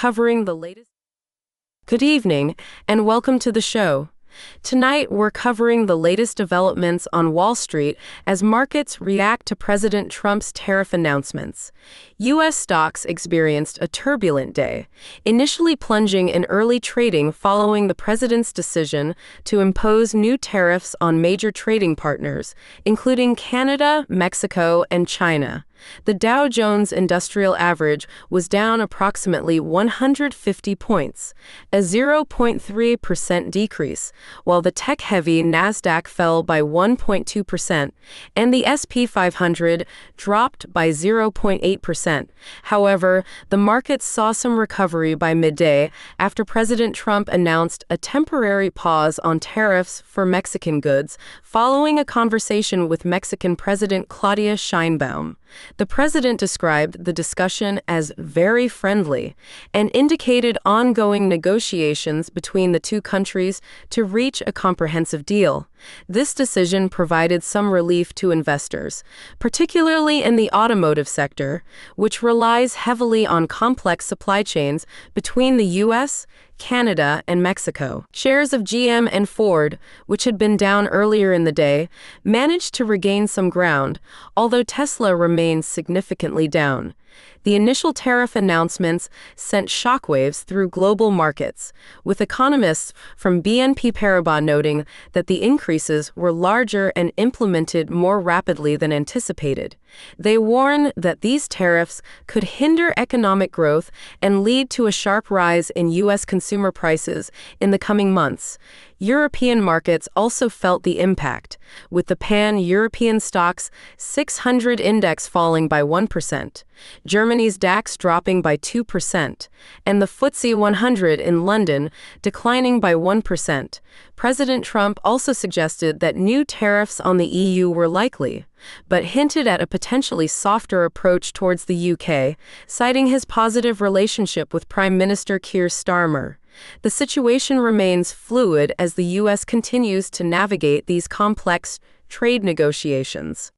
covering the latest. Good evening, and welcome to the show. Tonight, we're covering the latest developments on Wall Street as markets react to President Trump's tariff announcements. U.S. stocks experienced a turbulent day, initially plunging in early trading following the president's decision to impose new tariffs on major trading partners, including Canada, Mexico, and China. The Dow Jones Industrial Average was down approximately 150 points, a 0.3% decrease, while the tech-heavy NASDAQ fell by 1.2%, and the S&P 500 dropped by 0.8%. However, the markets saw some recovery by midday after President Trump announced a temporary pause on tariffs for Mexican goods following a conversation with Mexican President Claudia Sheinbaum. The president described the discussion as very friendly and indicated ongoing negotiations between the two countries to reach a comprehensive deal. This decision provided some relief to investors, particularly in the automotive sector, which relies heavily on complex supply chains between the U.S., Canada, and Mexico. Shares of GM and Ford, which had been down earlier in the day, managed to regain some ground, although Tesla remains significantly down. The initial tariff announcements sent shockwaves through global markets, with economists from BNP Paribas noting that the increases were larger and implemented more rapidly than anticipated. They warn that these tariffs could hinder economic growth and lead to a sharp rise in U.S. consumer prices in the coming months. European markets also felt the impact, with the Pan-European Stocks 600 index falling by 1%, Germany's DAX dropping by 2%, and the FTSE 100 in London declining by 1%. President Trump also suggested that new tariffs on the EU were likely, but hinted at a potentially softer approach towards the UK, citing his positive relationship with Prime Minister Keir Starmer. The situation remains fluid as the U.S. continues to navigate these complex trade negotiations.